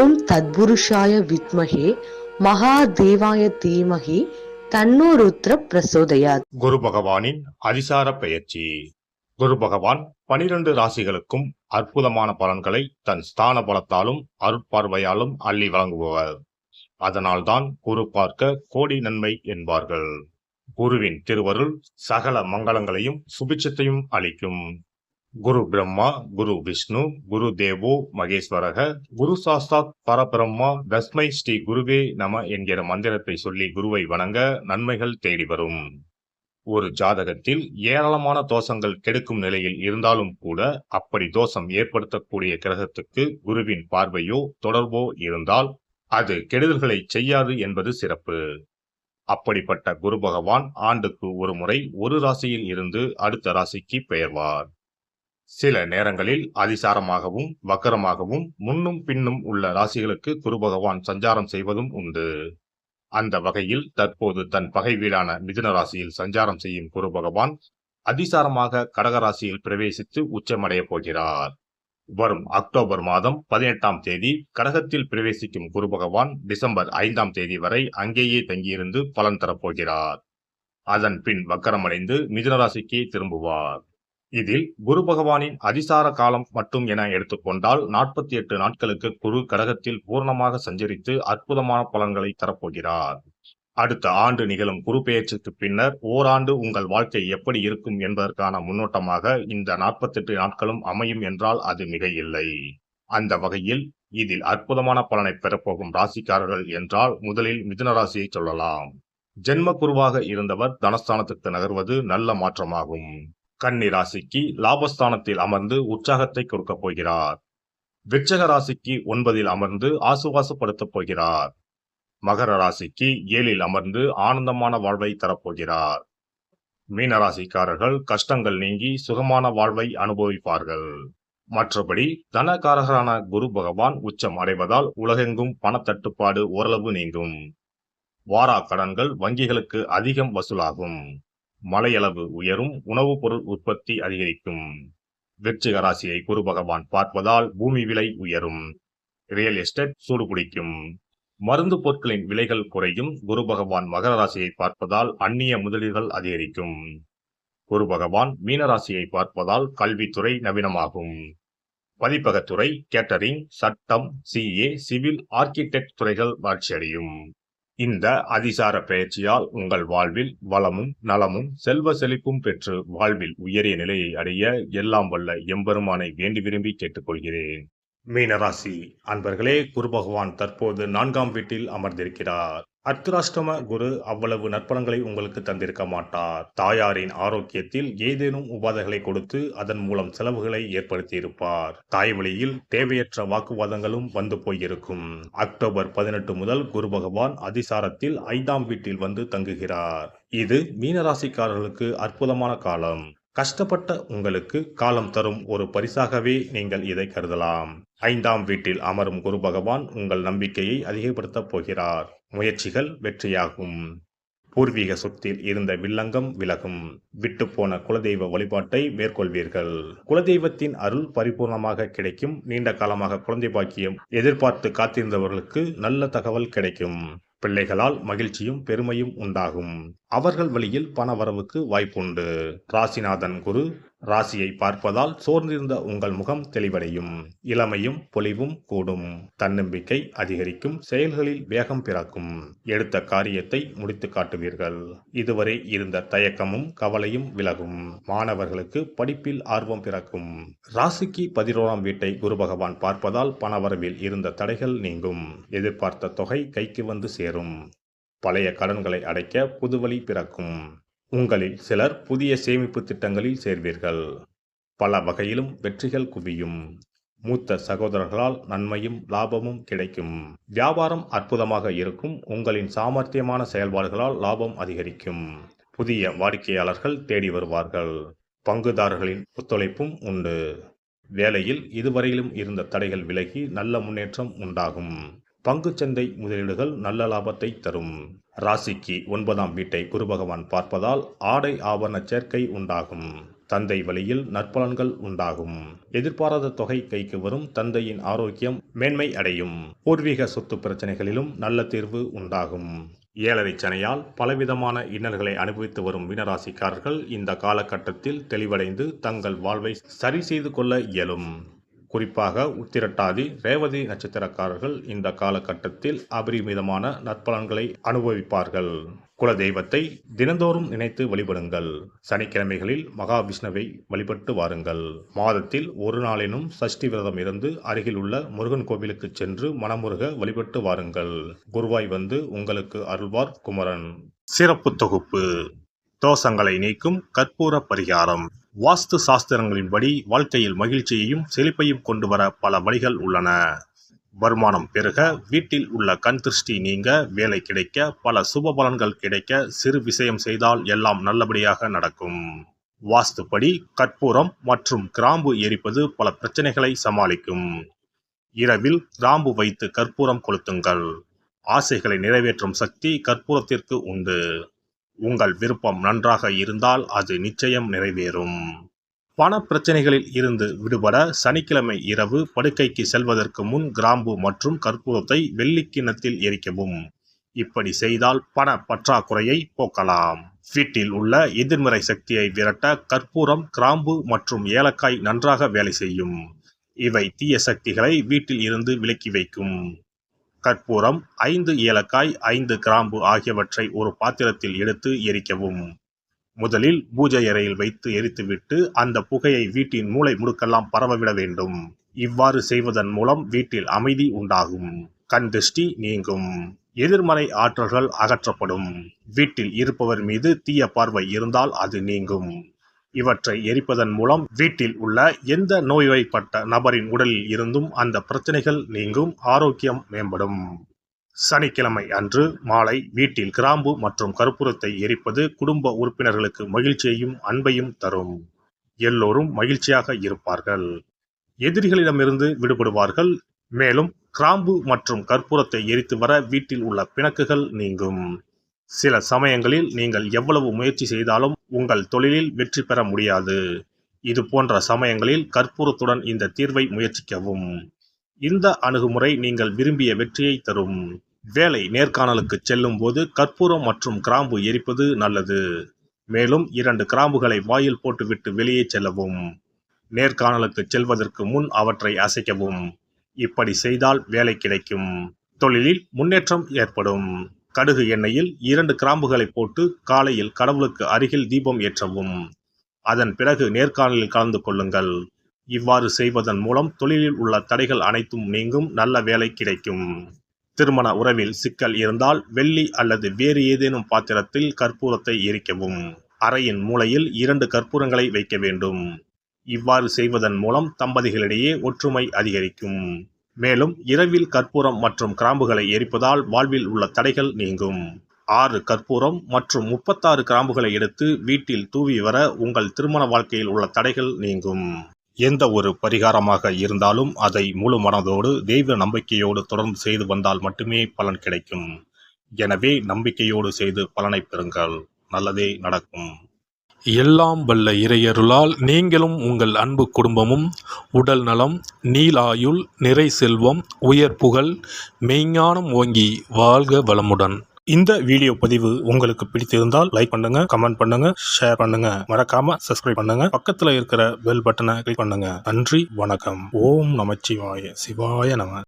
ஓம் தத்புருஷாய வித்மஹே மகாதேவாய தீமஹி தன்னோ ருத்ர பிரசோதயாத். குரு பகவானின் அதிசார பெயர்ச்சி. குரு பகவான் 12 ராசிகளுக்கும் அற்புதமான பலன்களை தன் ஸ்தான பலத்தாலும் அருட்பார்வையாலும் அள்ளி வழங்குபவர். அதனால்தான் குரு பார்க்க கோடி நன்மை என்பார்கள். குருவின் திருவருள் சகல மங்களங்களையும் சுபிட்சத்தையும் அளிக்கும். குரு பிரம்மா, குரு விஷ்ணு, குரு தேவோ மகேஸ்வரக, குரு சாஸ்தாத் பரபிரம்மா, தஸ்மை ஸ்ரீ குருவே நம என்கிற மந்திரத்தை சொல்லி குருவை வணங்க நன்மைகள் தேடி வரும். ஒரு ஜாதகத்தில் ஏராளமான தோஷங்கள் கெடுக்கும் நிலையில் இருந்தாலும் கூட அப்படி தோஷம் ஏற்படுத்தக்கூடிய கிரகத்துக்கு குருவின் பார்வையோ தொடர்போ இருந்தால் அது கெடுதல்களை செய்யாது என்பது சிறப்பு. அப்படிப்பட்ட குரு பகவான் ஆண்டுக்கு ஒரு முறை ஒரு ராசியில் இருந்து அடுத்த ராசிக்கு பெயர்வார். சில நேரங்களில் அதிசாரமாகவும் வக்கரமாகவும் முன்னும் பின்னும் உள்ள ராசிகளுக்கு குரு பகவான் சஞ்சாரம் செய்வதும் உண்டு. அந்த வகையில் தற்போது தன் பகை வீடான மிதுன ராசியில் சஞ்சாரம் செய்யும் குரு பகவான் அதிசாரமாக கடக ராசியில் பிரவேசித்து உச்சமடைய போகிறார். வரும் அக்டோபர் மாதம் 18ஆம் தேதி கடகத்தில் பிரவேசிக்கும் குரு பகவான் டிசம்பர் 5ஆம் தேதி வரை அங்கேயே தங்கியிருந்து பலன் தரப்போகிறார். அதன் பின் வக்கரமடைந்து மிதுன ராசிக்கு திரும்புவார். இதில் குரு பகவானின் அதிசார காலம் மட்டும் என எடுத்துக்கொண்டால் 48 நாட்களுக்கு குரு கடகத்தில் பூர்ணமாக சஞ்சரித்து அற்புதமான பலன்களை தரப்போகிறார். அடுத்த ஆண்டு நிகழும் குரு பெயர்ச்சிக்கு பின்னர் ஓராண்டு உங்கள் வாழ்க்கை எப்படி இருக்கும் என்பதற்கான முன்னோட்டமாக இந்த 48 நாட்களும் அமையும் என்றால் அது மிக இல்லை. அந்த வகையில் இதில் அற்புதமான பலனை பெறப்போகும் ராசிக்காரர்கள் என்றால் முதலில் மிதுன ராசியை சொல்லலாம். ஜென்ம குருவாக இருந்தவர் தனஸ்தானத்துக்கு நகர்வது நல்ல மாற்றமாகும். கன்னி ராசிக்கு லாபஸ்தானத்தில் அமர்ந்து உற்சாகத்தை கொடுக்க போகிறார். விருச்சிக ராசிக்கு 9இல் அமர்ந்து ஆசுவாசப்படுத்தப் போகிறார். மகர ராசிக்கு 7இல் அமர்ந்து ஆனந்தமான வாழ்வை தரப்போகிறார். மீன ராசிக்காரர்கள் கஷ்டங்கள் நீங்கி சுகமான வாழ்வை அனுபவிப்பார்கள். மற்றபடி தனகாரகரான குரு பகவான் உச்சம் அடைவதால் உலகெங்கும் பணத்தட்டுப்பாடு ஓரளவு நீங்கும். வாரா கடன்கள் வங்கிகளுக்கு அதிகம் வசூலாகும். மழையளவு உயரும். உணவுப் பொருள் உற்பத்தி அதிகரிக்கும். விருச்சிக ராசியை குரு பகவான் பார்ப்பதால் பூமி விலை உயரும். ரியல் எஸ்டேட் சூடுபிடிக்கும். மருந்து பொருட்களின் விலைகள் குறையும். குரு பகவான் மகர ராசியை பார்ப்பதால் அந்நிய முதலீடுகள் அதிகரிக்கும். குரு பகவான் மீனராசியை பார்ப்பதால் கல்வித்துறை நவீனமாகும். பதிப்பகத்துறை, கேட்டரிங், சட்டம், சிஏ, சிவில், ஆர்கிடெக்ட் துறைகள் வளர்ச்சியடையும். இந்த அதிசார பெயர்ச்சியால் உங்கள் வாழ்வில் வளமும் நலமும் செல்வ செழிப்பும் பெற்று வாழ்வில் உயரிய நிலையை அடைய எல்லாம் வல்ல எம்பெருமானை வேண்டி விரும்பி கேட்டுக்கொள்கிறேன். மீனராசி அன்பர்களே, குரு பகவான் தற்போது 4ஆம் வீட்டில் அமர்ந்திருக்கிறார். அர்த்தராஷ்டம குரு அவ்வளவு நற்பலன்களை உங்களுக்கு தந்திருக்க மாட்டார். தாயாரின் ஆரோக்கியத்தில் ஏதேனும் உபாதைகளை கொடுத்து அதன் மூலம் செலவுகளை ஏற்படுத்தி இருப்பார். தாய் வழியில் தேவையற்ற வாக்குவாதங்களும் வந்து போயிருக்கும். அக்டோபர் 18 முதல் குரு பகவான் அதிசாரத்தில் 5ஆம் வீட்டில் வந்து தங்குகிறார். இது மீனராசிக்காரர்களுக்கு அற்புதமான காலம். கஷ்டப்பட்ட உங்களுக்கு காலம் தரும் ஒரு பரிசாகவே நீங்கள் இதை கருதலாம். 5ஆம் வீட்டில் அமரும் குரு பகவான் உங்கள் நம்பிக்கையை அதிகப்படுத்தப் போகிறார். முயற்சிகள் வெற்றியாகும். பூர்வீக சொத்தில் இருந்த வில்லங்கம் விலகும். விட்டுப்போன குலதெய்வ வழிபாட்டை மேற்கொள்வீர்கள். குலதெய்வத்தின் அருள் பரிபூர்ணமாக கிடைக்கும். நீண்ட காலமாக குழந்தை பாக்கியம் எதிர்பார்த்து காத்திருந்தவர்களுக்கு நல்ல தகவல் கிடைக்கும். பிள்ளைகளால் மகிழ்ச்சியும் பெருமையும் உண்டாகும். அவர்கள் வழியில் பண வரவுக்கு வாய்ப்புண்டு. ராசிநாதன் குரு ராசியை பார்ப்பதால் சோர்ந்திருந்த உங்கள் முகம் தெளிவடையும். இளமையும் பொலிவும் கூடும். தன்னம்பிக்கை அதிகரிக்கும். செயல்களில் வேகம் பிறக்கும். எடுத்த காரியத்தை முடித்து காட்டுவீர்கள். இதுவரை இருந்த தயக்கமும் கவலையும் விலகும். மாணவர்களுக்கு படிப்பில் ஆர்வம் பிறக்கும். ராசிக்கு 11ஆம் வீட்டை குரு பகவான் பார்ப்பதால் பணவரவில் இருந்த தடைகள் நீங்கும். எதிர்பார்த்த தொகை கைக்கு வந்து சேரும். பழைய கடன்களை அடைக்க புதுவழி பிறக்கும். உங்களில் சிலர் புதிய சேமிப்பு திட்டங்களில் சேர்வீர்கள். பல வகையிலும் வெற்றிகள் குவியும். மூத்த சகோதரர்களால் நன்மையும் லாபமும் கிடைக்கும். வியாபாரம் அற்புதமாக இருக்கும். உங்களின் சாமர்த்தியமான செயல்பாடுகளால் லாபம் அதிகரிக்கும். புதிய வாடிக்கையாளர்கள் தேடி வருவார்கள். பங்குதாரர்களின் ஒத்துழைப்பும் உண்டு. வேலையில் இதுவரையிலும் இருந்த தடைகள் விலகி நல்ல முன்னேற்றம் உண்டாகும். பங்குச்சந்தை முதலீடுகள் நல்ல லாபத்தை தரும். ராசிக்கு 9ஆம் வீட்டை குரு பகவான் பார்ப்பதால் ஆடை ஆபரண சேர்க்கை உண்டாகும். தந்தை வழியில் நற்பலன்கள் உண்டாகும். எதிர்பாராத தொகை கைக்கு வரும். தந்தையின் ஆரோக்கியம் மேன்மை அடையும். பூர்வீக சொத்து பிரச்சனைகளிலும் நல்ல தீர்வு உண்டாகும். ஏழரை சனியால் பலவிதமான இன்னல்களை அனுபவித்து வரும் மீனராசிக்காரர்கள் இந்த காலகட்டத்தில் தெளிவடைந்து தங்கள் வாழ்வை சரி செய்து கொள்ள இயலும். குறிப்பாக உத்திரட்டாதி, ரேவதி நட்சத்திரக்காரர்கள் இந்த காலகட்டத்தில் அபரிமிதமான நற்பலன்களை அனுபவிப்பார்கள். குலதெய்வத்தை தினந்தோறும் நினைத்து வழிபடுங்கள். சனிக்கிழமைகளில் மகாவிஷ்ணுவை வழிபட்டு வாருங்கள். மாதத்தில் ஒரு நாளினும் சஷ்டி விரதம் இருந்து அருகில் உள்ள முருகன் கோவிலுக்கு சென்று மனமுருக வழிபட்டு வாருங்கள். குருவாய் வந்து உங்களுக்கு அருள்வார் குமரன். சிறப்பு தொகுப்பு: தோஷங்களை நீக்கும் கற்பூர பரிகாரம். வாஸ்து சாஸ்திரங்களின்படி வாழ்க்கையில் மகிழ்ச்சியையும் செழிப்பையும் கொண்டு வர பல வழிகள் உள்ளன. வருமானம் பெருக, வீட்டில் உள்ள கண் திருஷ்டி நீங்க, வேலை கிடைக்க, பல சுப பலன்கள் கிடைக்க சிறு விஷயம் செய்தால் எல்லாம் நல்லபடியாக நடக்கும். வாஸ்துப்படி கற்பூரம் மற்றும் கிராம்பு எரிப்பது பல பிரச்சனைகளை சமாளிக்கும். இரவில் கிராம்பு வைத்து கற்பூரம் கொளுத்துங்கள். ஆசைகளை நிறைவேற்றும் சக்தி கற்பூரத்திற்கு உண்டு. உங்கள் விருப்பம் நன்றாக இருந்தால் அது நிச்சயம் நிறைவேறும். பண பிரச்சனைகளில் இருந்து விடுபட சனிக்கிழமை இரவு படுக்கைக்கு செல்வதற்கு முன் கிராம்பு மற்றும் கற்பூரத்தை வெள்ளி கிண்ணத்தில் எரிக்கவும். இப்படி செய்தால் பண பற்றாக்குறையை போக்கலாம். வீட்டில் உள்ள எதிர்மறை சக்தியை விரட்ட கற்பூரம், கிராம்பு மற்றும் ஏலக்காய் நன்றாக வேலை செய்யும். இவை தீய சக்திகளை வீட்டில் இருந்து விலக்கி வைக்கும். கற்பூரம், 5 ஏலக்காய், 5 கிராம்பு ஆகியவற்றை ஒரு பாத்திரத்தில் எடுத்து எரிக்கவும். முதலில் பூஜை அறையில் வைத்து எரித்துவிட்டு அந்த புகையை வீட்டின் மூலை முடுக்கெல்லாம் பரவவிட வேண்டும். இவ்வாறு செய்வதன் மூலம் வீட்டில் அமைதி உண்டாகும். கண் திருஷ்டி நீங்கும். எதிர்மறை ஆற்றல்கள் அகற்றப்படும். வீட்டில் இருப்பவர் மீது தீய பார்வை இருந்தால் அது நீங்கும். இவற்றை எரிப்பதன் மூலம் வீட்டில் உள்ள எந்த நோய்வாய்ப்பட்ட நபரின் உடலில் இருந்தும் அந்த பிரச்சனைகள் நீங்கும். ஆரோக்கியம் மேம்படும். சனிக்கிழமை அன்று மாலை வீட்டில் கிராம்பு மற்றும் கற்பூரத்தை எரிப்பது குடும்ப உறுப்பினர்களுக்கு மகிழ்ச்சியையும் அன்பையும் தரும். எல்லோரும் மகிழ்ச்சியாக இருப்பார்கள். எதிரிகளிடமிருந்து விடுபடுவார்கள். மேலும் கிராம்பு மற்றும் கற்பூரத்தை எரித்து வர வீட்டில் உள்ள பிணக்குகள் நீங்கும். சில சமயங்களில் நீங்கள் எவ்வளவு முயற்சி செய்தாலும் உங்கள் தொழிலில் வெற்றி பெற முடியாது. இது போன்ற சமயங்களில் கற்பூரத்துடன் இந்த தீர்வை முயற்சிக்கவும். இந்த அணுகுமுறை நீங்கள் விரும்பிய வெற்றியை தரும். வேலை நேர்காணலுக்கு செல்லும் போது கற்பூரம் மற்றும் கிராம்பு எரிப்பது நல்லது. மேலும் 2 கிராம்புகளை வாயில் போட்டுவிட்டு வெளியே செல்லவும். நேர்காணலுக்கு செல்வதற்கு முன் அவற்றை அசைக்கவும். இப்படி செய்தால் வேலை கிடைக்கும். தொழிலில் முன்னேற்றம் ஏற்படும். கடுகு எண்ணெயில் 2 கிராம்புகளை போட்டு காலையில் கடவுளுக்கு அருகில் தீபம் ஏற்றவும். அதன் பிறகு நேர்காணலில் கலந்து கொள்ளுங்கள். இவ்வாறு செய்வதன் மூலம் தொழிலில் உள்ள தடைகள் அனைத்தும் நீங்கும். நல்ல வேலை கிடைக்கும். திருமண உறவில் சிக்கல் இருந்தால் வெள்ளி அல்லது வேறு ஏதேனும் பாத்திரத்தில் கற்பூரத்தை எரிக்கவும். அறையின் மூலையில் 2 கற்பூரங்களை வைக்க வேண்டும். இவ்வாறு செய்வதன் மூலம் தம்பதிகளிடையே ஒற்றுமை அதிகரிக்கும். மேலும் இரவில் கற்பூரம் மற்றும் கிராம்புகளை எரிப்பதால் வாழ்வில் உள்ள தடைகள் நீங்கும். 6 கற்பூரம் மற்றும் 36 கிராம்புகளை எடுத்து வீட்டில் தூவி வர உங்கள் திருமண வாழ்க்கையில் உள்ள தடைகள் நீங்கும். எந்த ஒரு பரிகாரமாக இருந்தாலும் அதை முழு மனதோடு தெய்வ நம்பிக்கையோடு தொடர்ந்து செய்து வந்தால் மட்டுமே பலன் கிடைக்கும். எனவே நம்பிக்கையோடு செய்து பலனை பெறுங்கள். நல்லதே நடக்கும். எல்லாம் வல்ல இறையருளால் நீங்களும் உங்கள் அன்பு குடும்பமும் உடல் நலம், நீளாயுள், நிறை செல்வம், உயர் புகழ், மெய்ஞானம் ஓங்கி வாழ்க வளமுடன். இந்த வீடியோ பதிவு உங்களுக்கு பிடித்திருந்தால் லைக் பண்ணுங்க, கமெண்ட் பண்ணுங்க, ஷேர் பண்ணுங்க. மறக்காம சப்ஸ்கிரைப் பண்ணுங்க. பக்கத்துல இருக்கிற பெல் பட்டனை கிளிக் பண்ணுங்க. நன்றி, வணக்கம். ஓம் நமச்சிவாய. சிவாய நம.